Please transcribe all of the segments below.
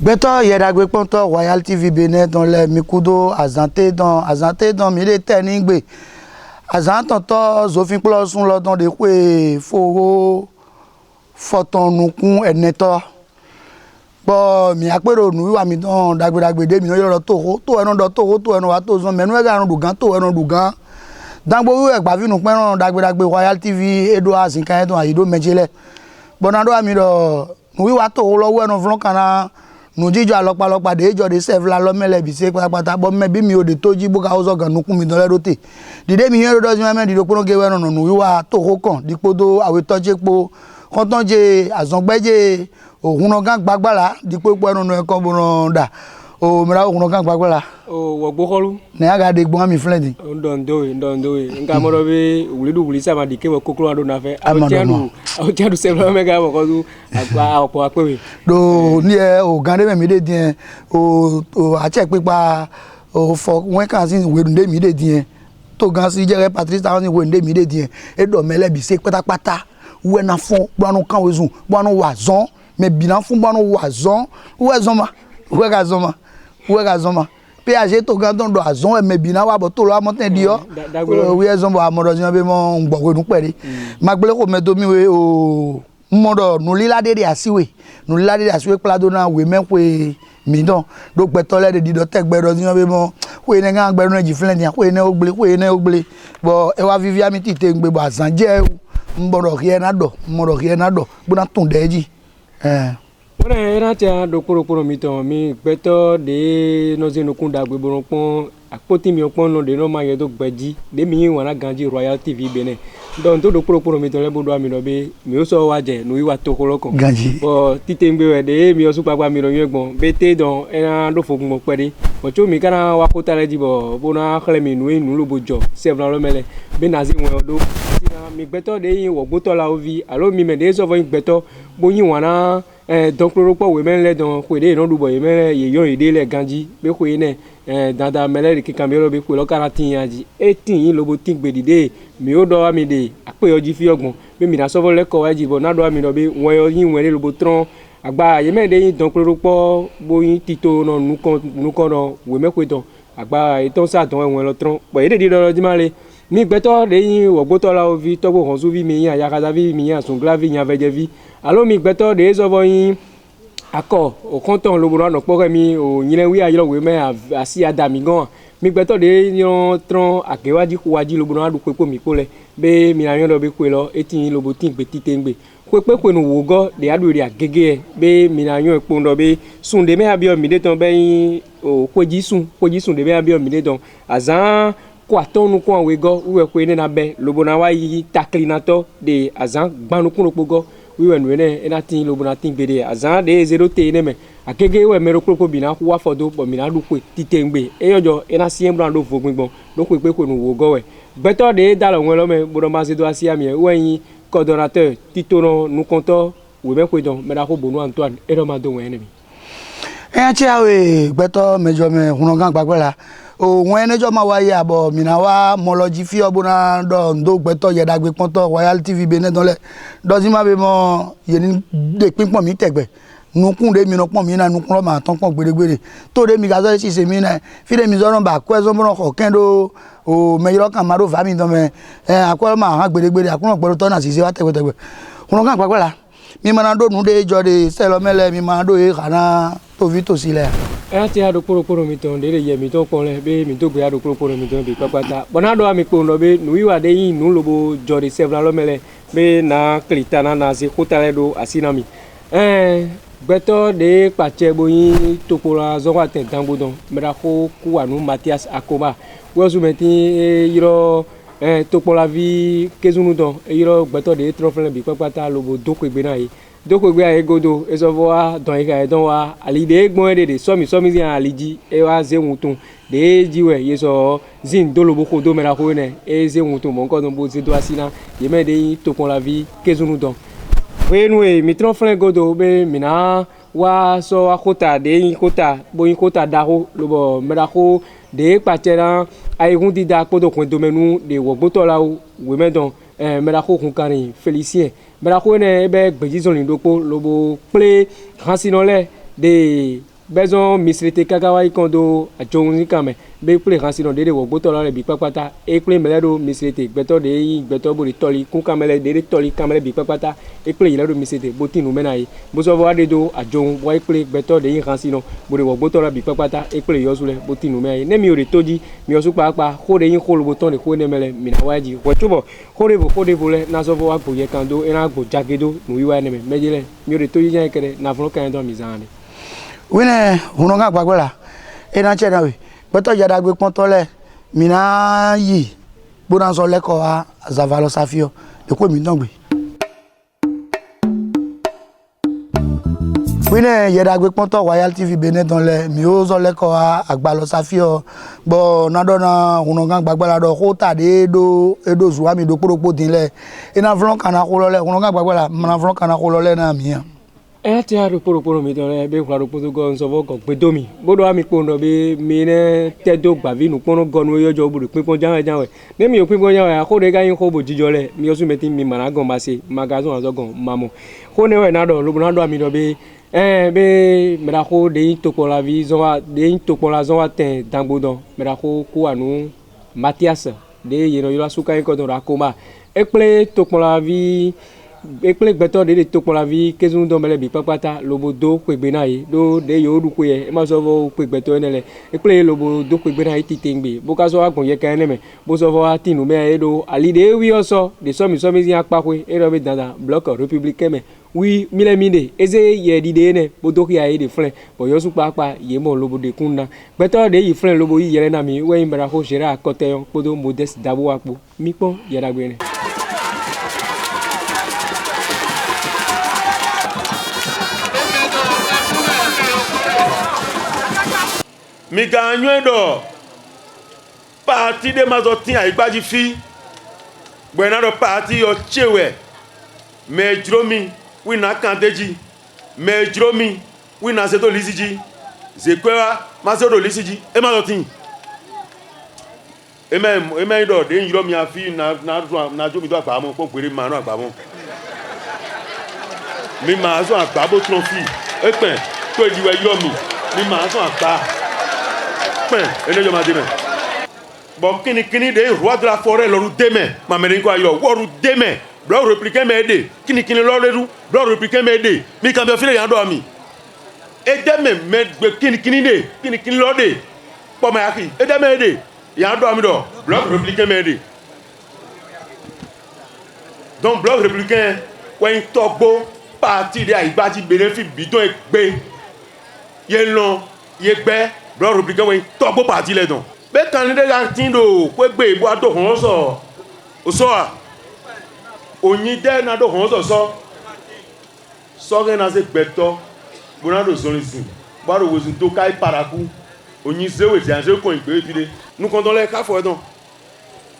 Beto yedagwe ponto Royal TV Benin dans les mikudo azanté dans mille teningbe azantanto zofin plus sun lo dans de kwe foro foton nukun eneto bo mi apero nu wa mi don dagbe de mi no yo to eno do to eno wa to zon menu e ga ran dugan to eno dugan dangbo wi e gba fi nu pe ran dagbe Royal TV edo azin kan don ayido mejele bonado ami do nu wi wa to lowo eno fun kana nu jijo alopalopa de ejo de sef la lo mele bi se patapata bo me bi mi o de toji bo ka ozo gan nukun mi don lerote dide mi yen do ji me di do kuno ge weno nu wi wa to ko kan dipodo awe tojepo kon ton je azongbeje ohun no gan gbagbara dipopo enu no e kon bo da o mira ohun no gan gbagbara o wo gbokolu ne aga de gbon mi flendi ndondo nga mo be wuli sama di ke kokolo ado na fe o tiadu se lo mega mo ko agba opo apewe do ni e o gan de mi de din o a check pipa o for wen kan sin we de mi de din to gan si jere Patrice Talon we de mi de din e do mele bi se patapata we na fun gbanu kan wezun gbanu wazon me bilan fun gbanu wazon we ga zoma PAG to gan don do azon e me bilan wa bo to lo amoten di yo we zombo amodo jin be mo ngbo nu pere magbele ko me do mi we o modo nu lila de asiwe plado na we me pe mi don do pe to le de di do tegbe do jin be mo we ne gan gberu na ji flen dia we ne ogbele bo e wa vivia mi ti te ngbe bo azan je mboro rie na do buna tun deji wona era tia do koro mi ton mi gbeto de no zenu kunda gbe boron pon apoti mi opon no de no ma ye do gbeji de mi wana ganji Royal TV Benin don to do koro mi ton le bodo mi no be mi o so wa je no wi wa to koro kan ganji bo tite ngbe we de mi o su papa mi ro yen gbon bete don era do fogun mo pere o cho mi kana wa ko tare ji bo bona khle mi nu lo bojo se vla lo mele be na zi won odo mi gbeto de yin wo gboto la ovi alo mi me de so vo gbeto bo yin wana donc le repos we men le don ko de no du boy men ye yo ide le ganji be ko ine dada mele ki kamero be ko lo karatin yaji 18 lo bo tin gbe dide mi o do mi de ape oji fi ogbon be mi na so vo le ko waji bo na do mi no be won yo yin wele lo bo tron agba ye men de yin donc le repos bo yin tito no nu kon no we me ko don agba iton sa don won lo tron bo ye de di do di male mi gbeto de yin wo gboto la ovi to bo hon su vi mi yin aya kaza vi mi yin asun glavi yin aveje vi alo mi gbeto de ezovo yin ako o konton lo boro no pore mi o yin wi ayiro we me asi adami gan mi gbeto de yon tron akewaji kuwaji lo boro adu pepo mi pole be mi na yon do be ko lo etin lo bo tin gbe titengbe pepe nu wo go de adu ri agege be mi na yon epo ndo be sun de me abi mi de ton be yin o koji sun de me abi mi de ton azan ko atonu ko we go we ko ene na be lobo na wa yi taklinato de azan gbanu kun opogo we we nu ne ena tin lobo na tin gbede azan de 0 te ne me akege we mero kropo bi na ku wa fodo bo mi na du pe titengbe eyojo ena si embran do fogun gbon do pe ko nu wo go we beto de dalo won lo me bodo ma se do asia mi we yin coordonnateur titono nu konto we me ko don me da ko bonu Antoine ero ma do wen mi ti awe beto mejo me hunogan gbagbara o won enejo ma wa ya bo mi na wa moloji fi obuna do gbeto yedagbe ponto Royal TV Benin don le dozi ma be mo ye ni de pinpon mi tegbe nukun de mi no pon mi na nukun lo ma ton pon gbedegbede to de mi ga so si se mi na fi de mi zo ron ba ko so mo ko kendo o mejo kan ma do va mi don me akwo ma han gbedegbede akun pelo to na si se wa tegbe kun kan gbagbara mi ma na do nu de jo de se lo mele mi ma do e kana to vi to sile ti ado koro mi ton de ye mi to pon le be mi to gbe ado koro mi ton be papata bonado ami po no be nu wiwa de yin nu lobo jori several lo mele be na klitana na se kotale do asinami gbeto de pache boyin topora zo wa ten dambo don mera ko ku anu Mathias Akoba wo su meti yiro topola vi kezunu don yiro gbeto de trofle bi papata lobo doko gbe na yi doko gbe aye godo ezovo wa don ika don wa ali de gbon de somi zin aliji e wa zewutun de jiwe yeso zin dolobo ko do mera ko ne e zewutun mo nko don bo se do asina ye me de tokon la vie kezunu don we nu e mi trofle godo be mina wa so akota de kota bo kota daho lobo mera ko de patera ay gundi da podo ko do menu de wo gboto la we me don mera ko kun karin Félicien mera ko ne be gbeji zon lindo po lobo ple hansinole de besoin misrete kakawa ikondo ajonzi kame be play ransino de wo boto la bi papata e play meledo misrete beto de beto buri toli kun kamele de toli kamele bi papata e play ilado misrete botinu menai boso vo ade do ajon wo e play beto de ransino buri wo boto la bi papata e play yosule botinu menai ne mi ore toji mi osu papa ko de yin ko lo boton de ko ne mele mi na waji wo chubo ko de vo le na so vo wa boye kando e na go jagedo nu wiwa ne me mejele mi ore toji jan kere na flo kan do mizane wine hunonga gbagbela ena chena we beto jada gbe pon tole mina yi gbona so leko a zavalo safio e ko mi dangbe wine jada gbe pon to Royal TV Benin dans le mi o so leko a agbalo safio bo na do na hunonga gbagbela do ko ta de do edo zuwa mi do poropo din le ena vlon kana ko lo le hunonga gbagbela na vlon kana ko lo le na mi ti a ro poro mi don be kwa ro poto go so vo go pe do mi bodo ami pondo be mi ne te do gba vi nu pono go nu yojo buru pinpon janwe ne mi o pinpon janwe ko de ga yin ko bo jijo le mi o su meti mi mara gon ba se magazon azo gon mamo ko ne we na do lo na do ami do be be mera ko de yin to ko la vi zo wa de yin to ko la zo wa ten dangbodo mera ko ku anu Mathias de yero yo asuka yin ko do ra ko ma e ple to ko la vi ekple gbeto de to pour la vie kezun do mele bi papata lobodo kwegbe na yi do de yo du kwe e ma so vo kwegbeto enele ekple lobodo kwegbe na yi titengbe bo ka so agbon ye kan neme bo so vo atinu me e do ali de wi oso de so mi yan pa kwe e ro be dada bloc républicain me wi mile minde eze ye di de ne bo do ya yi de flen bo yo su papa ye mo lobodo kunna gbeto de yi flen lobo yi yele na mi we imbara ko jera akote yon podo modeste dabo akpo mi pon yera gbene mi ganyo do parti de mazotin a igbaji fi gbena do parti yo chewe me dromi wi na kanteji me dromi wi na seto lisiji zekwewa ma seto lisiji e mazotin e do de yiro mi afi na jo mi do agba mo ko pere ma no agba mo mi ma so agba bo trophy e pen to diwe yiro mi ma so agba bon kini de roi de la forêt le demain ma mère ko ayo wo demain blo répliquer m'aider kini lo leru blo répliquer m'aider mi kan be file yan do mi e demain me kini de kini lo de po ma yaki e demain aider yan do mi do blo répliquer m'aider donc blo répliquer when togbo parti de Igbaji bénéfice bidon e gbe ye lon ye gbe bro républicain we togbo parti le don be candidat la tindo ko gbe bo ado hon so o so a oyin de na do hon so ge na se gbeto bo na do so nsin bo ro wo sin to kai paraku oyin se we ti an se ko igbe tide nu kon don le ka fo don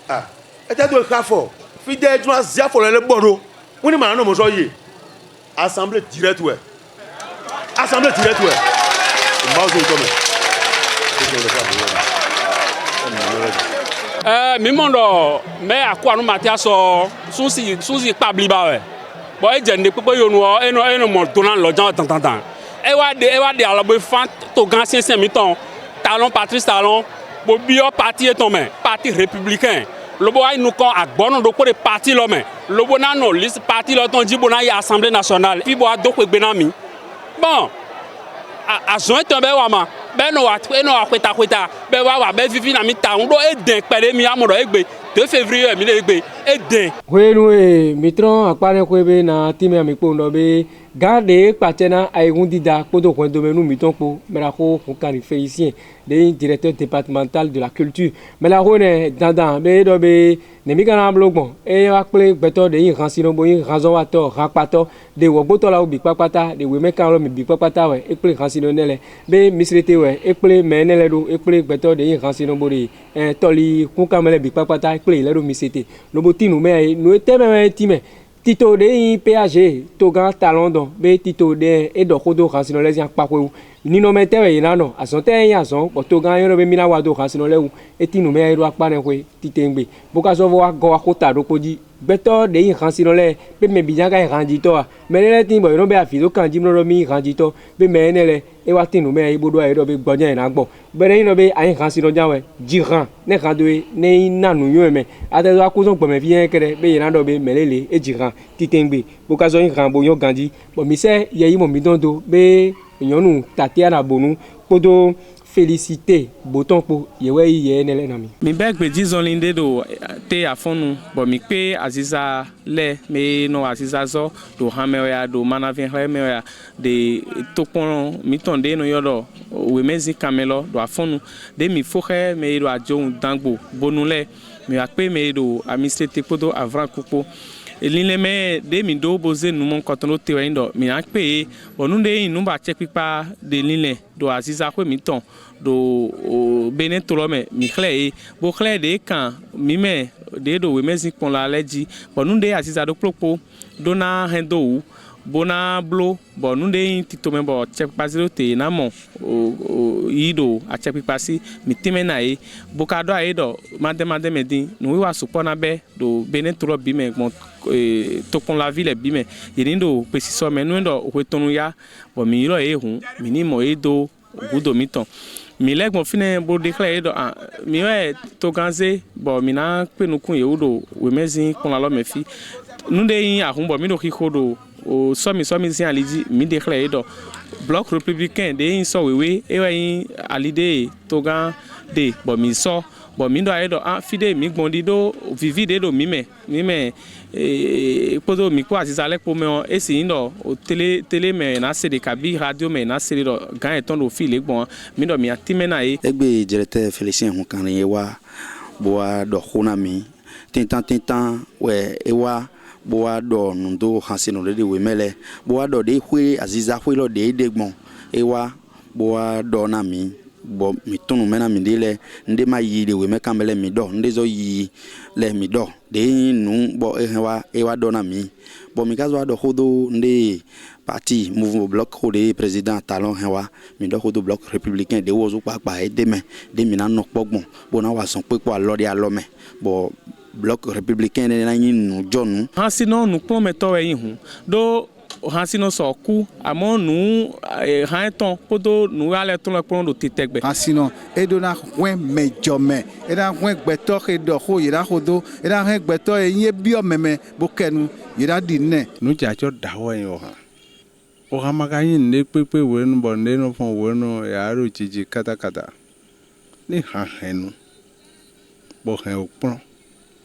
ah e te do ka fo fi de tun azia fo le bodo woni ma na mo so ye assemblée directe we ma zo to me mi mondo me akwa no Mathias so sunsi pa bliba we bo e jende pepe yo no eno mo donan lo jan tan e wa de alobo fan to gan 500 mi ton Talon Patrice Talon bo bio parti eton me parti républicain lobo ay nu kon agbono do ko de parti lo me lobo na no liste parti lo ton jibo na ya assemblée nationale fi bo ado pe gbe na mi bon a joint tombe wa ma be no wa kweta be wa be vivi na mi ta ndo e den pele mi amodo egbe 2 février mi le egbe e den wenu e mitron akpare ko be na time ami po ndo be garde patena aigun dida podo ko do menu miton po mera ko kan félicien de directeur départemental de la culture mais la rone dandan be do be ne mi kana blogbon e wa ple beto de yin ransino bo yin razon wa to rapato de wo boto la obi papata de we meka lo mi bi papata we e ple ransino nele be misrete we e ple menele do e ple beto de yin ransino bo de toli kun kamele bi papata e ple le do misrete lo botinu me no teme time tito de PAG to gan talon don be tito de e do kodo ransino les yan pakwe ni no metewe yinano asonte yan son to gan yo be mina wa do ransino le e tinu me ro apane kwe titengbe boka so wa go akota do koji gbɛtɔ de yi hã si nɔ lɛ be mɛ bidzã ka yi hã dzitɔ mɛ ne lɛ ti bɔ yɔrɔ bɛ afi do kan dzi nɔ mi hã dzitɔ be mɛ ne lɛ e wa ti nu mɛ yi bo do ayi dɔ be gbɔdza yina gbɔ bɛ ne yi nɔ be ayi hã si nɔ dza wɛ dzi hã ne hã do ye ne yi na nu yɔ mɛ ate do akuzɔ gbɔmɛ fi yɛ kɛrɛ be yina dɔ be mɛ lele e dzi hã titɛngbe bo ka zɔ yi hã bo yɔ gan dzi bɔn misɛ yɛ yi mɔ mi dɔn do be nyɔnu tatia na bonu kpodo félicité boton po yewe ye nele na mi mi be gbe dizolin de do te afonu bo mi pe aziza le me no aziza zo do hameya do manavin hameya de topon mi tonde no yodo we mezi kamelo do afonu de mi fohe me do ajo dangbo bonule mi akpe me do amisete podo avran kupo eline me de mi do boze nu mon kotono te windo mi akpe bonu de inu ba che pipa de line do aziza ko mi ton do bene tolome mi khle bo khle de kan mi me de do we mezi pon la leji bonu de aziza do plopo do na hendo bona blo bonu de titome bo che pipa zero te na mo ido a che pipa si mi time na bo ka do ai do made medin no we wa supona be do bene tolo bi me mo tokon la ville bi me yirindo pesiso me no ndo wetonu ya bo mi ro ehun mi ni mo edo gudo miton mi legbon fine bo declare do mi we to ganze bo mi na penu kun yewodo we mezin kon la lo me fi nu de yin ahun bo mi do kikodo o so mi sin aliji mi declare do bloc républicain de yin so wewe e we yin alide to gan de bo mi so bo mi do ayedo fide mi gbondi do vivi de do mi me podo mi ko asiza le po me esi ndo o tele me na se de kabi radio me na se do gan eton do file gbon mi do mi atime na egbe directeur Félicien hun kan ye wa bo wa do khona mi tintan we e wa bo wa do ndo hansino de we mele bo wa do de hwe aziza hwe lo de gbon e wa bo wa do na mi bo mi tunu mena mi dile nde ma yi de we me kamele mi do nde zo yi le mi do de nu bo e wa do na mi bo mi kazo do hodo nde parti mouvement bloc de président talon hewa mi do hodo bloc républicain de wozo papa e de mi na no pogbon bo na wa son pe ko alo de alo me bo bloc républicain na yin nu jonu hansino nu pon meto e yin do hansino so ku amo nu hanton podo nu ale ton le pon do titegbe hansino edona wen mejome eda wen gbeto ke do ho yira hodo eda wen gbeto e yin bio meme bokenu yira dinne nu jacho dawo yo ha o ha magayin ne pepe wen bonde no fon weno ya ro jiji kata ni ha henu bo he opon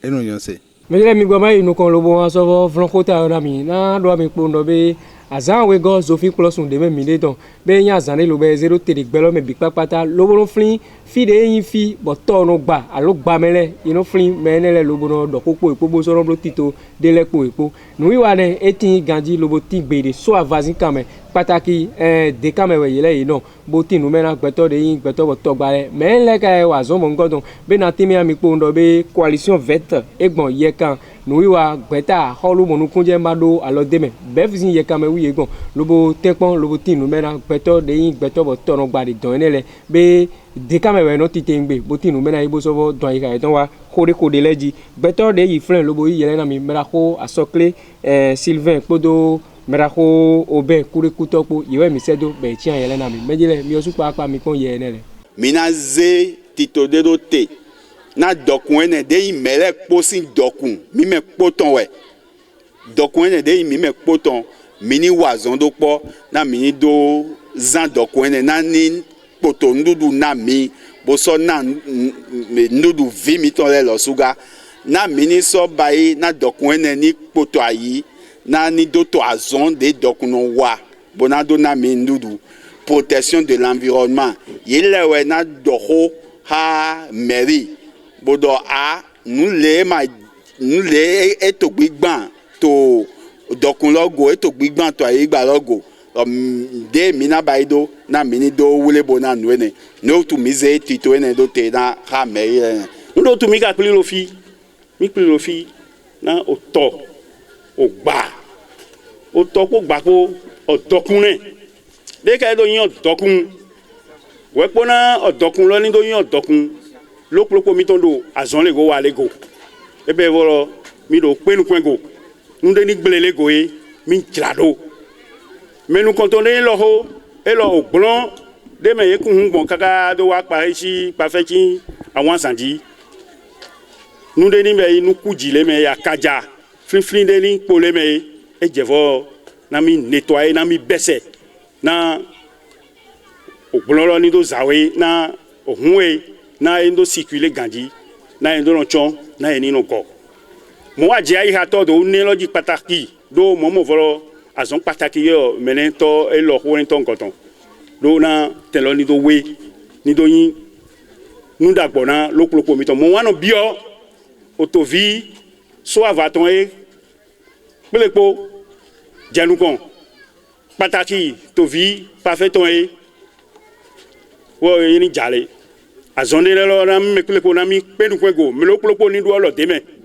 eno yo se mele mi gbama inu kon lobo wa so flanco ta na mi na do mi po ndo be azan we go zofi closun de me mi de don be yan azan le lo be 0 tere gbelo me bi papata lobo flin fi de yin fi bo to no gba alo gba mele ino flin me ne le lobo no do popo epo so ro tito de le po epo nu wi wa ne etin ganji lobo tin gbe de so avazin kame pataki de kame we yele yi no bo tin nu me na gbeto de yin gbeto bo to gba re me le ka wa zo mo ngodon be na timi ami po ndo be coalition verte egbon ye kan nu wi wa gbeta holu mo nu kunje mbado alo deme be fizin ye kame wi egbon lobo tenpon lobo tin nu me na gbeto de yin gbeto bo to no gba de don ele be de kame we no titengbe bo tin nu me na ibo so bo don yi ka don wa kode leji gbeto de yi flen lobo yi yele na mi mera ko asokle Sylvain podo mera ko obe kure kutopo yewe mi sedo be tian yele na mi mejile mi osu pa mi kon ye nele mina ze tito de do te na dokun ene de yi mele posin dokun mi me poton we dokun ene de yi mi me poton mini wazon do po na mini do zan dokun ene na ni poto ndudu na mi bo so na ndudu vi mi ton le lo suga na mini so bayi na dokun ene ni poto ayi na ni do to azon de dokun wa bonado na mi ndudu protection de l'environnement yele we na doho ha mairie bodo a nu le eto gbigban to dokun logo eto gbigban to ayi gba logo de mina baido na mini do wule bona nuene no to mize tito ene do te na ha mairie ndo to mi ka pli lo fi na o to o to ko gba ko o dokun ne de ka do yin dokun we pona o dokun lo ni do yin dokun lopolopo mi ton do azon le go wa le go e be volo mi do penu kwengo nous de ni gbelele goye mi tlado mais nous comptons lo ho et lo blanc de me ku bon kaka do wa pa ici pa fait qui àwọn sandi nous de ni me nous kujile me ya kaja flin de ni pole me e jevo na mi nettoyer na mi baisser na o blanc ni do zawe na o hunwe na endo circuler gandi na endo no chon na eni no ko mo wa je ayi ha to do ne logi pataki do mo mo volo azon pataki yo menen to e lo ho en ton koton do na telo ni do we ni do yin nu dagbo na lopolopo mi to mo wa no bio otovi so avaton e pelepo janukon pataki to vi parfaiton e wo yin jale azonde lo na me pelepo na mi penu kwego me lopolopo ni do lo deme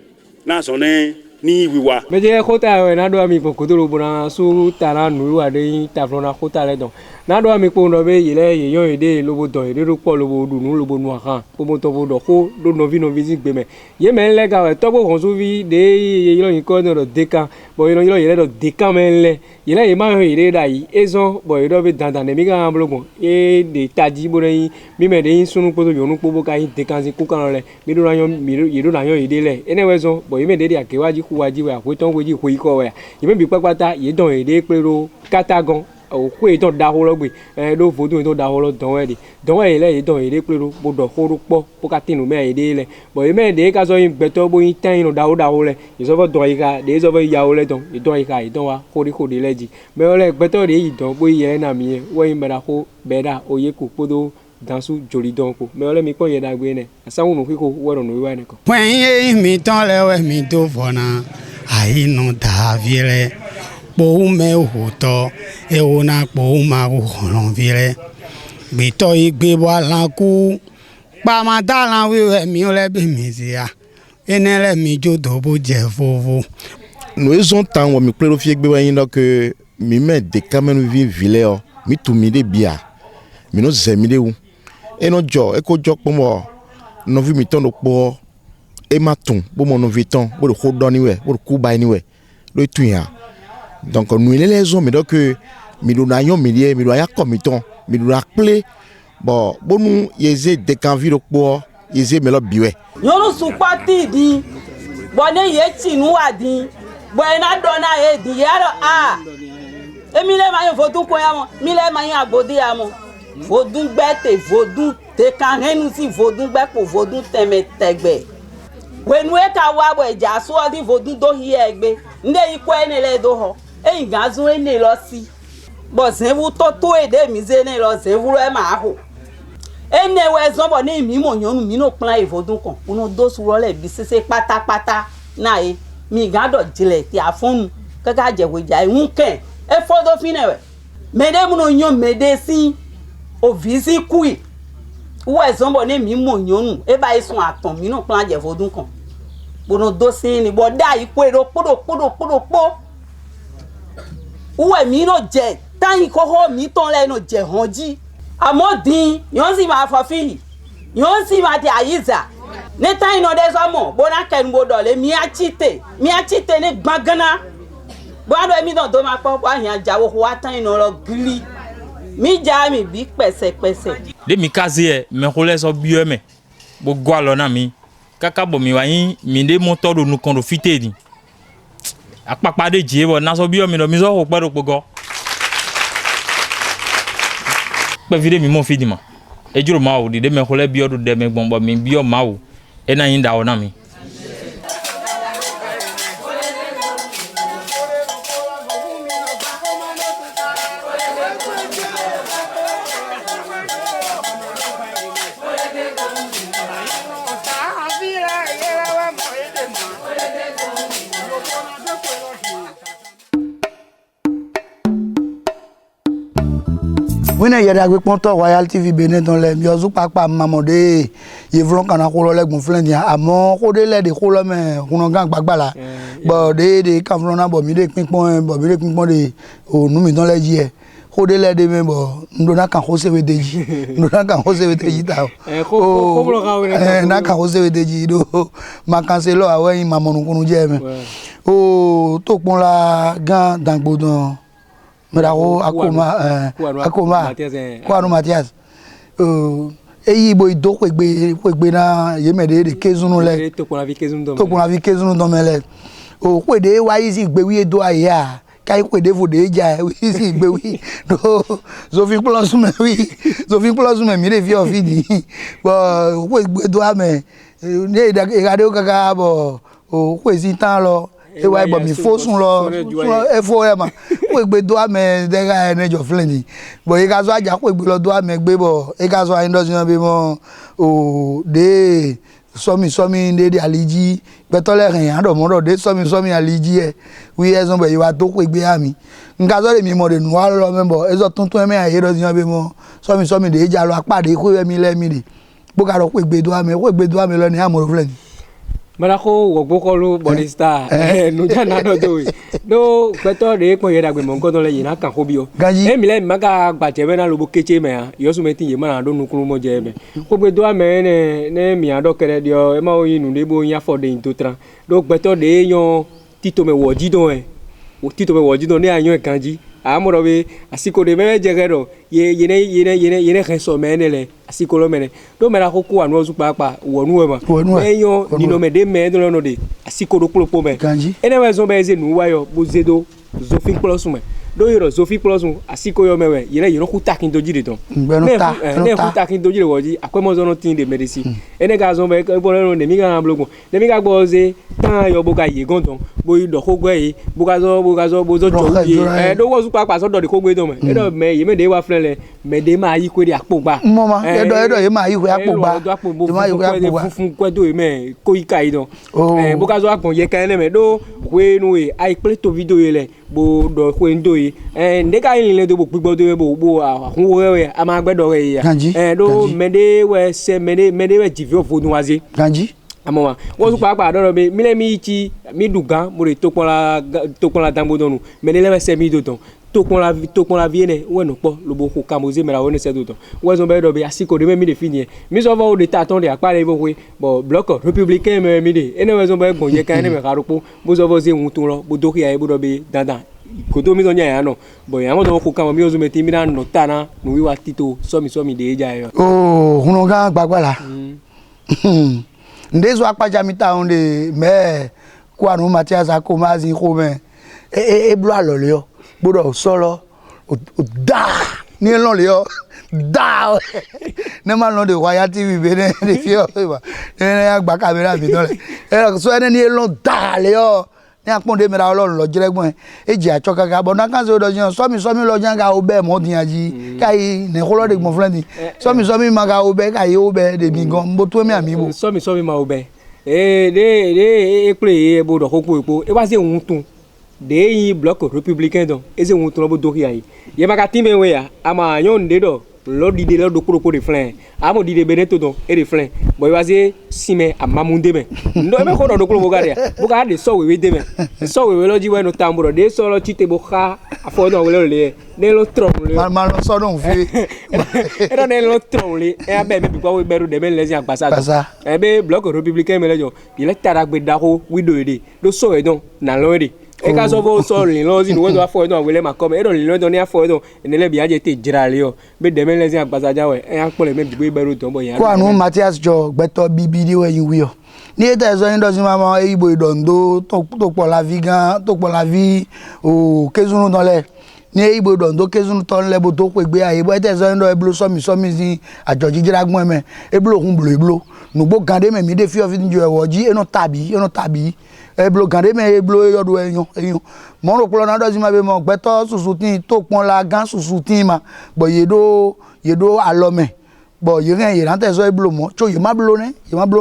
na zone ni wiwa meje khota we na do ami po kodoro bona su tara nu wa de ta flona khota le don na do ami po no be yele yeyon ide lobo don ide ro po lobo dunu lobo nu akan po mo to bo do ko do no vi gbe me ye me le ga we to bo kon su vi de yeyon yin ko no do dekan bo yeyon yele do dekan me le yele e ma yo ide da yi ezon bo ide be dandan de mi ga blogun e de taji bo re mi me de yin sunu po to yonu po bo ka yin dekan si ku kan le mi do ran yo mi do ran yo ide le ene we zo bo ye me de akewaji kuwaji we akweton weji huiko we ye me bi papata ye don ide pero katagon o ku e don da ho lo gbe do vodun to da ho lo don we le ye don ide pero bo do ho ru po po ka tinu me ide le bo ye me de ka so yin gbeto bo yin tan no da ho le ye so fo don ika de so fo ya ho le don ye don ika ye don wa ho de leji me o le gbeto de yi don bo ye na mi wo yin bera ho bera o ye ku podo dansu joli don ko me o le mi pon ye da gbe ne asanwu no kiko wo ro no wa ne ko when ye mi ton le we mi do fona ai no da viele po me hoto e ona po ma ho ron viele gbe to igbe wa lan ku pa ma da lan we mi o le be mi sia ene le mi jo do bo je fovo nous ont tant wa mi plero fie gbe wa yin do que mi me de kamenu vi vile o mi tu mi de bia mi no ze mi de wu e no jo e ko jo pomo no vi mi ton do po e ma tun bo mo no vi ton bo ko do ni we bo ku ba ni we lo tu ya donc nous les hommes donc mi do na yon mi do ya komiton mi do appeler bon nous yeze de kan vi do po yeze me lo biwe yoro su pati di bone ye tinu adi boena dona e di yaro a emi le ma yon vodun ko ya mo mi le ma yon agbode ya mo vodun gbete vodun te kan renu si vodun gbe ko vodun teme tegbe wenu e ka wa bo eja so di vodun do hi egbe nde iko ene le do ho e igazu ene lo si bo zenwu to ede mi ze ne lo zenwu e ma ho ene we zon bo ni mi mo yonu mi no plan e vodun kan uno do su ro le bi sese pátápátá na e mi gan do jile ti afunu kaka jewe ja ehun ken e fodo finewe mede mu no yon mede si o visi kui uwe zon bo ni mi mo yonu e ba isun aton mi no plan je vodun kan bono do sin ni bo da ipo ero podo uwe mi no je tan ko ho mi ton le no je hanji amodin yon si ma fofi yon si ma ti ayiza ne tan ino de so mo bona ken bo do le mi a chite ni gbangana bo ado mi don do ma po bo ayan jawo wa tan ino lo gili mi ja mi bi pese de mi kaze me role so bio me bo gwa lo na mi kaka bo mi wa yin mi de moto do nu kon do fite di apapa de je bo na so bio mi do mi so ho pe do pogo pe vide mi mo fidi ma e juro ma o de me role bio do de me gbon mi bio ma o e na yin da o na mi wina yeda gbe ponto Royal TV Benin dans les miozu papa mamode yevlon kana ko le gun flen dia amo ko de le de ko lo me kuno gang gbagbala bo de kan flen na bo mi de pinpon de o nu mi don le ji e ko de le de me bo ndo na kan ko se we deji ndo na kan ko se we deji ta na kan ko se we deji do ma kan se lo awe yin ma monu kunu je me o to pon la gan dangbo don me da ko akoma ko anu Matias eyi bo ido ko gbe na ye me de kezunu le to pon la vi kezunu don mele o ko de wa yi si gbe wi do aya kai ko de vo de ja wi si gbe wi do Sophie plus me mi de fi ofidi bo ko gbe do ame ne da ga de o kaka bo o ko si tan lo e wa bo mi fo sun lo e fo e ma ko gbe do ame de ga ene jo flendi bo e ga so aja ko gbe lo do ame gbe bo e ga so industry be mo o de somi de aliji betole rin ado mo de somi aliji e wi ezon be yiwa to ko gbe ami nka so le mi mo de nu wa lo membo ezo tuntun me aye do yan be mo somi de ja lo apade ko mi le mi de bo ka ro ko gbe do ame lo ni amoro flendi Marako wogbokolo bonista no jana do peto de ko yeda gbe mo nko don le yin kan hobio e mi le maga gbaje be na lobo keche me ya yo su me tin ye ma do nukuru mo je me ko gbe do ame ne mi ado kere dio e ma o yin nu de bo yin afode yin to tran do peto de yon tito me woji don ne ayan e kanji amoro be asiko de me jegero ye reso menele asiko lo mene do mera ko ku anu ozu papa wonu e ma eyo dino me de me do no de asiko do klopo me ene we zo be ze nu wa yo bo zedo Sophie plus me do yoro Sophie plus asiko yo mewe yero ku takin do jire don ne ku takin do jire woji akwemo zo no tin de medisi ene ga zo be bo no de mi ga blogo de mi ga gbo ze tan yo bo ga ye gon don bo do ko gbe yi bo ga zo bo zo jo yi do wo su papa so do de ko gbe don me e do me ye me de wa friend me de ma yi ko de apogba mama e do ye ma yi ko apogba de ma yi ko apogba fun ko do me ko yi kai don bo ga zo apon ye kan le me do we nu e ai play to video ye le bo do ko ndo yi ndeka yin le do bo gbigbo do bo ahun wo we a ma gbedo re ya do me de we se me de we jivio fonu waze ganji amoma wo su papa do be mi le mi chi mi dugan mo re to pon la dambo donu me le we se mi do ton to pon la vie ne we no po lo bo ko kamoze me la woni se do ton wo zo be do be asiko de me mi de fini mi so va o de taton de apare bo we bo bloc républicain me mi de ene we zo be gon ye kan ne me karupo bo zo vo ze un tun lo bo do ki ai bo do be dandan koto mi donya ya no bo ya mo do ko kama mi o zo me ti mi na no tana no wi wa tito somi de ja yo huno ga gbagbala ndezo akpaja mi ta onde me ko anu Matias akoma zin ko me e blo alo le yo bodo solo o da ni lo le yo da ne ma lo de Royal TV be ne de fi o ba ne agba camera bi dole so ene ni lo da le yo ni aponde mi ra Ọlọ́run lo jiregbon eji acho gaga bo na kan se do jan somi lo jan ga obe mo din aji kai ne ko lo de gbon friend somi ma ga obe kai obe de mi gan bo to mi ami bo somi ma obe de play e bo do ko epo e wa se un tun de yin bloc républicain don e se un tun bo do ki ayi ye ma ka tin me we ya ama yon de do lo di de lo do kuro de flan amo di de beneto don e de flan bo wa se sime amamunde me ndo me ko do kuro bo ga de so we de me so we lo ji we no tamburo de so lo chite bo kha afo do we lo le ne lo tron le ma lo so don fi era ne lo tron le e abe me bi kwa we beru de me le jan pasa e be bloc républicain me le jo ile tara gbe da ko wido de do so we don na lo de e ka so bo so rin lo zin we do afo don we le ma come e do rin lo don ni afo don ene le bi aje te jira le yo be de me le jan pasa ja we e an pole me bi beru don bo yan ko anu Matias jo gbeto bibi de we yin wi o ni e te so industry mama e ibo idondo to po la vie gan to po la vie o kezunu don le ni ibo idondo kezunu ton le bo to pe gbe aye bo e te so indo e blo somi zin ajo jijira gbon me e blo kun blo e blo nugbo gande me mi de fi ofi njo e woji eno tabi e blo gande me e blo yodo eyan mo ro plo na do si ma be mo gbeto susu tin to pon la gan susu tin ma bo yedo alome bo ye ran te so e blo mo cho ye ma blo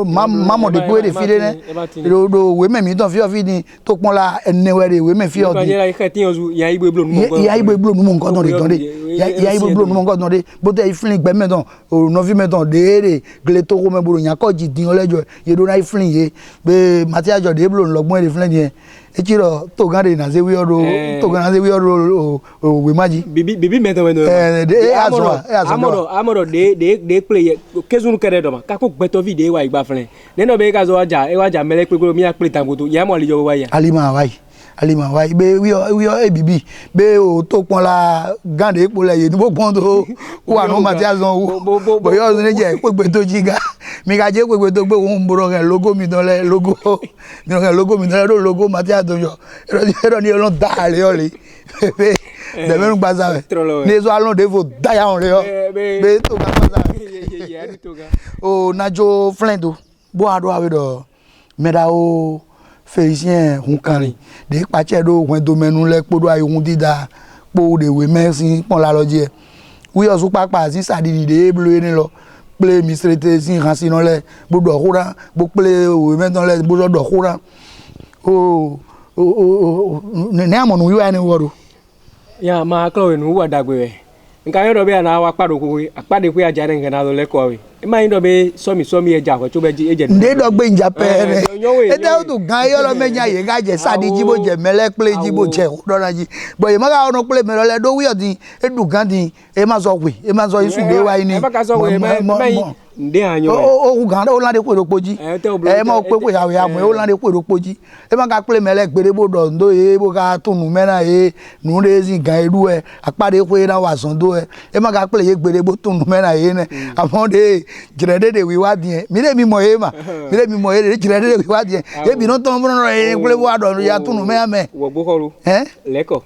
ma mo de pe de fi de ne do we me mi don fi ofi ni to pon la ene we de we me fi odi ya ibo blo nu mo nkan don de ya ibo blo nu mo nkan don de bo te iflin gbe me don o no fi me don de gleto ko me bro yan ko ji din olejo ye do na iflin ye be Matias jo de blo nlogbon de flin ye echiro to gande na ze wi oro to gande ze wi oro we maji bibi meto amoro de play kezunu kere do ma ka ko gbeto video wa igba flen neno be ka zo aja e wa ja mele pe ko mi a play tangoto ya mo li yo wa ya alima wa be wi e bibi be o to pon la gande epo le ye ni bo pon to wa no ma ti azon wo bo yo ni je pe gbe to jiga mi ka je pe gbe to gbe won boro re logo mi don le logo mi don logo mi don logo ma ti azon yo ero ni olon da le o le be de me gba za ni zo alon de fo da ya on le o be to ga za o najo flendo bo ado awe do meda o Félicien Hunkanri de pache do wen domenu le podo ay hun dida po de we merci pon la loje wi osu papa sin sadidi de bleu ni lo ple mistrete sin ransi no le bo do khura bo ple we meton le bo do khura o ne amonu yu ani woru ya ma klo nu wa dagbe nka yo do be na wa pado ko apade ku aja re ngana lo le ko we ma yin do be so mi eja ko to be eje nde do gbe nja pere e de o tu gan yo lo meja ye ga je sadi jibo je mele ple jibo je do na ji bo ye ma ga ono ple me lo le do wi odin e du gan din e ma so we e ma so isu de wa ni e ba ka so we nde anyo o gan o lande ko ropoji e ma o pe ya we amu o lande ko ropoji e ma ga ple mele gbere bo do ndo e bo ga tunu mena e nu re zin gan edu e apade ko e na wa son do e ma ga ple ye gbere bo tunu mena e ne amonde jirede de wi wa din mi le mi mo e ma mi le mi mo e jirede de wi wa din e bi no ton bro e ple bo ado ya tunu me wo bokolu leko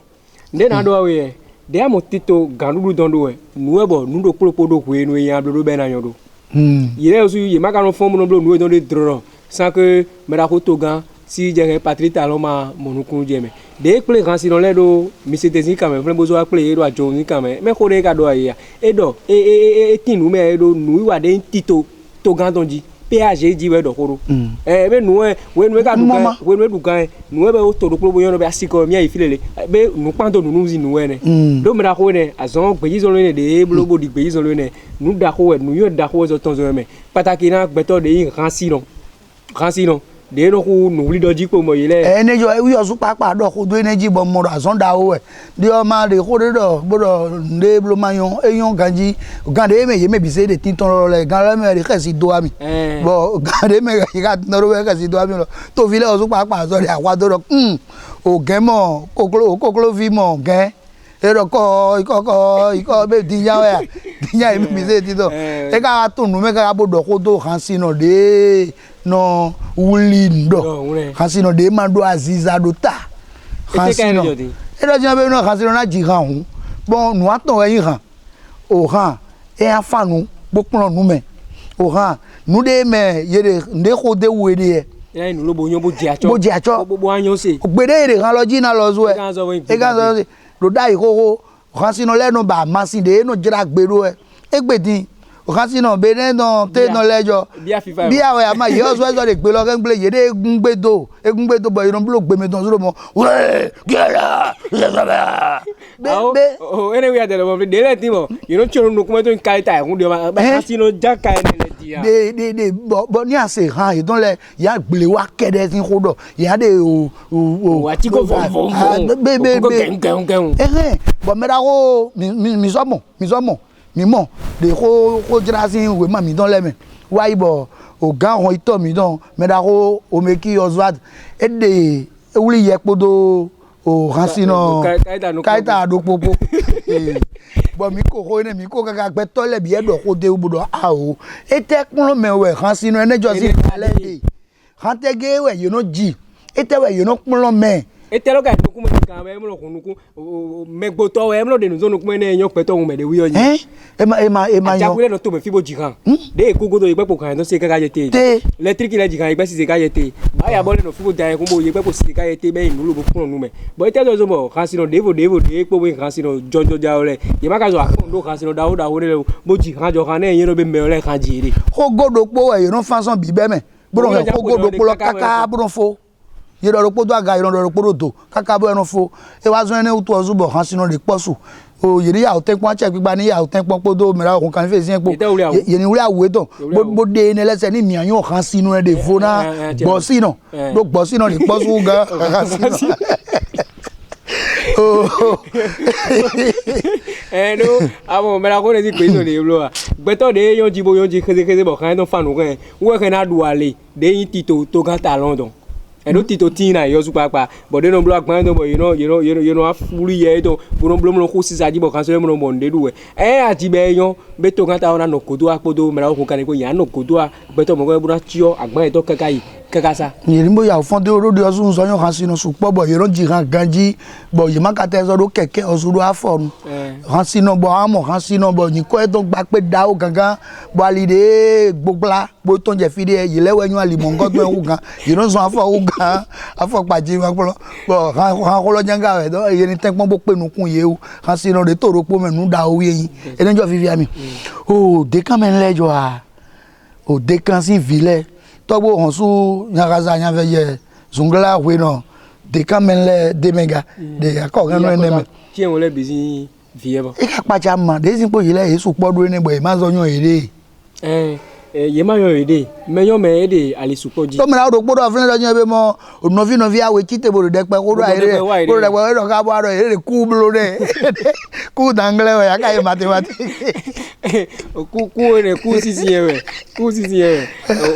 nde na do we de amo tito ganulu dondo e nu ebo nu do podo ku e nu yan do be na yodo yire osu ye maka no fon mo no nu do de dro sans que me da ko to gan si je Patrick talon ma monukun je me de ple kan si no le do mi se tezi kan me fle bozo a ple e do ajo ni kan me ko de ka do ya e do e tinu me e do nu wa de tito to gan donji PAG ji we do koro be nu e we nu ka du kan we nu du kan nu e be o to do pro bo yo no be asiko mi ayi filele be nu pan to nu zi nu we ne do me da ko ne azon gbeji zo ne de blo bo di gbeji zo ne nu da ko we nu yo da ko zo ton zo me pataki na gbeto de yin ransi non de no ku nu li doji po mo yile ne jo wi osu papa do ko do energy bo mo azon da o we de o ma de ko de do bodo nde blo mayon eyon ganji gande me ye me bi se de tin ton le gan me re kasi do ami bo gande me ga no ro kasi do ami lo to vile osu papa so de awa do o gemo koklo vi mo gen ero iko be dinya we mi se ti do e ka tunu me ka bodo ko do kan sino de no ulindo kasino de mando aziza do ta kasino e do jina be no kasino na ji kan hu bon nu aton eyin kan o han e afanu gbopon nu me o han nu de me yere nde ko de we de e nu lo bo yan bo ji acho bo anyo se gbede ere kan lo ji na lo zo e kan so lo dai ko kasino lenu ba masin de no jira gbero e gbedin kasino be ne no te no lejo bi awe ama ye ozo ezo de gbe lo ke gbe ye de egungbedo bo iron blo gbe me don zuro mo we gela be ene we adelo mo de le ti mo you no choro nu kuma to kai ta hun de ba kasino ja kai ne le dia de bo ni ase han e don le ya gbele wa kede tin kodo ya de o wa ti ko fo be bo me da ko mi somo mi mo de ko jirasin we ma mi don le me wa ibo o gan hon ito mi don me da ko o me ki Oswald e de wuli ye podo o hasino kaita do popo bo mi ko kaka gbe to le bi e do ko de ubudo a o e te kun me we hasino ene jo si ale de han te ge we you no ji e te we you no kun lo me etelo ka nuku me kan be mo ko nuku megbo to we mo de nu zo nuku me ne yan pe to hun me de wi oyin e ma yo jakule no to be fibo jikan de ko go do igbe po kan no se ka yete electric le jikan igbe si se ka yete ba ya bo le no fibo dan ko mo igbe po si ka yete be inu lo bo fun nu me bo etelo zo mo kan sino devo de po we kan sino jojo ja ole ye ma ka zo akon do kan sino dawo le bo jikan jo kan ne yin no be me ole kan jire ko godo po we no fason bi be me bro ko godo po lo kaka bro fo ye do podo aga iron do podo to kaka bo enu fo e wa zo ene utu ozubo han sino de posu o yiri ya o te pon che gba ni ya o te pon podo mi ra okun kan fe sin po ye ni wuri awe ton bo de ni lese ni mi an yo kan sinu e de fo na bo sinu do gbo sinu ni po su gan kan sinu no amo me la ko ni pe so ni lo a gbeto de yon jibo yon ji keze bo kan no fanu kan wo kan na du ale de yin tito to kan ta london e no tito tina yo su papa bo de no blo agban do bo you know afulu ye to bo no ko sisa jibo kan so mo no de du e ati be yon be to kan ta ona no kodo apodo me la ko kan ko ya no kodo a gbeto mo ko bu na tio agban e to kakai kakasa yiri mbo ya fon de oro de osun so yon kan sinu su po bo yero ji kan ganji bo yi ma ka te so do keke osuru aforun kan sinu bo amo kan sinu bo ni ko e to gba pe da o gangan bo alide gbogla bo to je fi de yi lewe yan ali mo nkan to en gan yero so afo o gan afo paji wa polo bo kan ko lo janga we do ye ni ten pon bo pe nu kun ye o kan sinu de to ro po me nu da o yin ene jo fi fi ami o de kan men lejo a o de kan si vile togbo honsu nyagaza nyaveye zungla weno de kamenle de mega de akọ ganu eneme ti en le bizi vie bo e ka pacha ma de sin po yile esu podo ene bo e ma zo yan ere ye ma yan ede me yan me ede ali supoji to me na ro podo afle yan be mo novi awe kite bo de pe ko ro ere ko de bo ka bo aro ere ku blo de ku dangle o ya ka e mathematics ku sisi ewe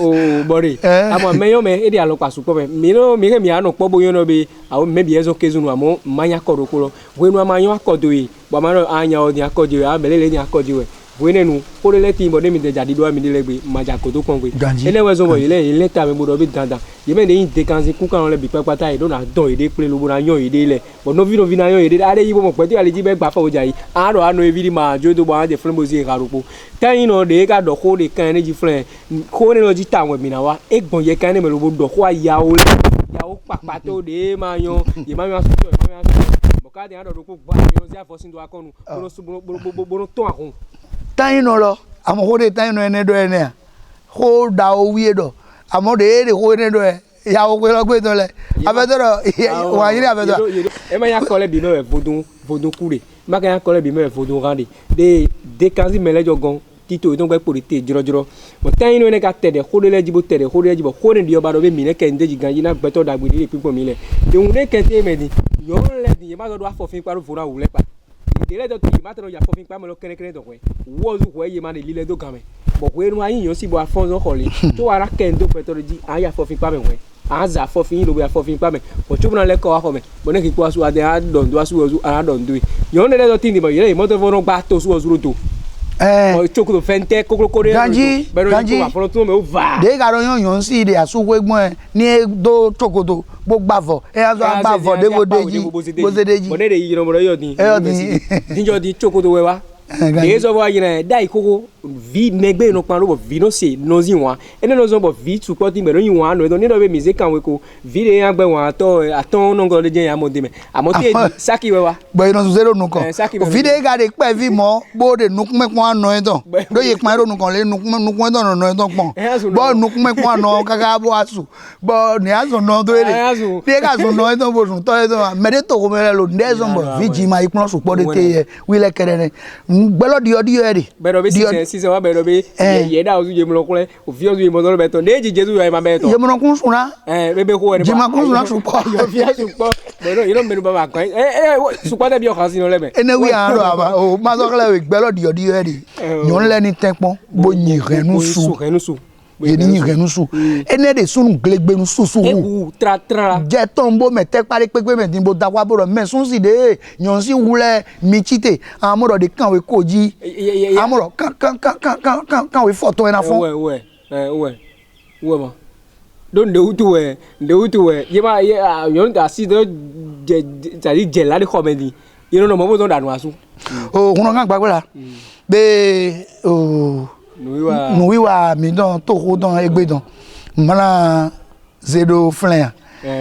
o bori amo me yan me ede alo pa supo me mi ke mi ano po bo yan no be awo me bi ezo kezunu amo manya koro ko wenu amanyo akodo yi bo ma anya o ni akodo a belele ni akodo we wenenu ko le ti bo de mi de jadi do mi de legbe maja ko to kon gbe ele we zo bo ile ta me bodo bi dandan ye me de yin de kan si ku kan le bi pepata e do na don ide pe lo bo na yan ide ile but no vi na yan ide ade yi bo mo pe ti ale ji be gba fa o jayi aro ano e vi ma jo to bo an de flen bo si e karupo tan no de ka do ko de kan ne ji flen ko ne no ji ta won mi na wa e gbon ye kan ne me lo bo do ko ya o papa to de ma yan ye ma yan so ka de ado ko gba yo si afo sin do akonu bo to akon taino lo amo hode taino ene do ene ho da o wi do amo de ho ene do ya o lo gbe do le abedoro wa yiri abedoro e ma ya kole bi me vodun kure ma ka ya kole bi me vodun rande de kanzi melejo gon tito don gbe porite jiro mo taino ene ka tede hode le jibo hode ndi oba do be mi ne ke ndeji ganji na gbeto da gbiri pipo mi le de un ne kete me di yo le di ye ma do afofin paru fura wule pa ile do ti ma tro ya fofin pa me lo kere do we wo zu ko ye ma de lile do game bo ko enu ayin yo si bo afonso kholi to ara kendo petro ji aya fofin pa me we aza fofin lo be fofin pa me bo chu na le ko afo me bo ne ki ko asu ade a don do asu ozu ara don do yo ne do ti ni bo ile mo to fo no gba to su ozu to o choko fente kokoro ganji de ga ro yan si de asu ko egbon e ni do chokoto bo gbavo e aso gbavo de bo deji bo ne de yi no mo yo din dinjo di chokoto we wa de zo wa yin dai koko vi negbe no pan ro vi no se no zi wa ene no zo bo vi support me ro yin wa no ni do be music kan we ko vi de yan gbe wa aton no go de je yan mo de me amo te saki we wa bo ino zero nu kan vi de ga de pe vi mo bo de nu me kon ano e don do ye pan ro nu kan le nu kon don no e don pon bo nu me kon ano kaka bo asu bo ni aso no do ere de ga so no e don bo sun to e don me de to ko me lo de zo bo vi ji ma ipon support de te wi le kere gbelo di odi ere bero be si se wa bero be ye da ozu je mo lokole o fi ozu mo do beto de ji jesu ya ma beto je mo kun suna bebe ko ere je ma kun suna supo yo fi supo bero yo me no ba kan supo de bi o kan si no lebe ene wi an ro aba o ma so kele gbelo di odi ere yon le ni tenpon bo yin renu su eni renu su ene de sunu glegbe nu su tra je tombo me te pare pepe me din bo da wa bo me sun si de yon si wule mi chite amoro de kan we koji amoro kan we photo ena fon we ma don de utu we ye ma yon da si do je la de comedy you know mo bo don da nu asu o kuno kan gbagbe la be o nuiwa mi don to ko don egbe don mana zero flen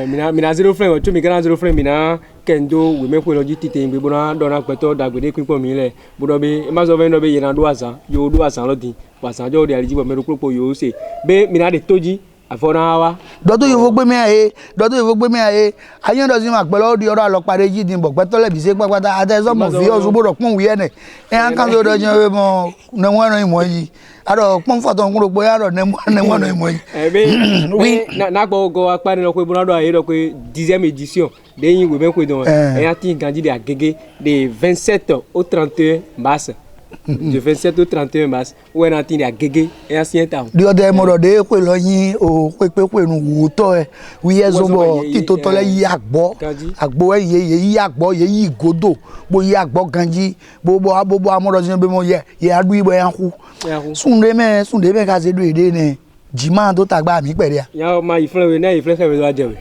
mina zero flen o tu mi kana zero flen mina kendo we me ko loji tite ngbe bona don na peto dagbede pinpo mi le bodo be ma so ve no be yena do asan yo do asan lo din wasan jo de aliji bo me ro popo yo se be mina de toji Afonawa. Dọ́tò yìí fún gbé mi àyè dọ́tò yìí fún gbé mi àyè ayé ọ̀dọ̀ sí ma pẹ̀lú ọ̀dọ̀ ọ̀rọ̀ àlọ́pàdé yìí di bọ̀ pẹ́tọ́lẹ̀ bí ṣe pápátá àtẹ̀sọ́mọ̀ fi ọ̀ṣun gbọ́dọ̀ pọ́n wíyẹn nẹ̀ ẹ̀yà kan tó dọ̀ jẹun mọ́ nẹ̀wọ̀n ẹ̀rọ ìmọ̀ yìí àrọ̀ pọ́n fọ̀tọ̀ nkúrò pé àrọ̀ nẹ̀wọ̀n ẹ̀rọ ìmọ̀ yìí. Ẹ̀bí nàgbọ̀ ọgọ́ apáni lọ pé bọ́nádọ̀ àyè lọ pé 10e édition lẹ́yìn ìwé mẹ́kọ̀ọ́ ìdánwò ẹ̀yà tí gànjí de Agége de 27 au 31 mars. De 27 au 31 mars, où est à Agége et à Sienta. Di ọdẹ mọdọ de kwe lọ yin o pepe nu wòótọ́ ẹ wíyẹ zọbọ títò tọlẹ yí àgbọ àgbọ ẹ yẹ yí àgbọ yẹ yí ìgòdò bó yí àgbọ ganjí gbogbo amọdọ sinú bẹ mọ yẹ adu ibọ yẹn kú sunde mẹ ká ṣe do èdè nẹ jìmá tó tàgbà mí pẹ̀lẹ́ à. Yà ọ ma ìfúnlẹ̀ náà ìfúnlẹ̀ wẹ̀ lọ́wọ́ jẹ̀wẹ̀.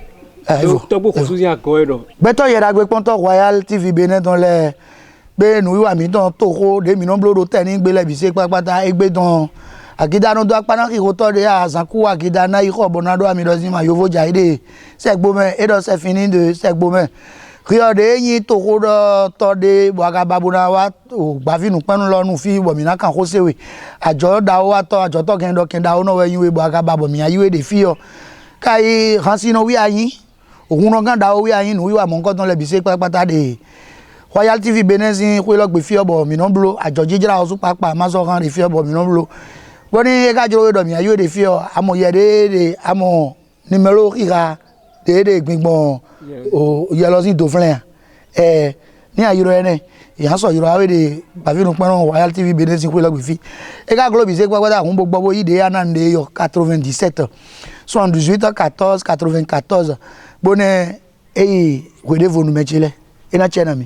Tọ́gbó kò sún sí àkọ́ ẹ̀ dọ̀. Gbẹ́tọ̀ yẹra gbé pọ́ntọ́ Royal TV Benin tán lẹ gbé nu wíwà mí tán tó kó dèmi náà blódo tẹ̀ ní gbélé bí ṣe pápátá ẹgbẹ́ tán akidano do akpana ki hoto de azanku akidana iko bonado amidozi ma yovo jaide segbome edo se fini de segbome rio de yin to ko do to de boaga babuna wa o gbavinu penu lonu fi bomina kan ko sewe ajo da wa to ajo to ken do ken da ono we yin we boaga babo mi ayiwe de fi o kai hansino wi ayin ohun no gan da o wi ayin nu wi wa mo nkan ton le bi se patapata de Royal TV Benin sin ko lo gbe fi obo mi no blo ajo jijira osu papa ma so kan de fi obo mi no blo woni ka jiro do mi ayo de fi o amo ye de amo nimero kika de gbingbon o ye lo sin do flen ni ayiro ene ya so yiro awe de bavinu pẹran Royal TV Benin sin ko lo gbe fi e ka globe se gbagba hun gbogbo yi de anande yo 97 78 14 94 bone wede vonu mechile ina chena mi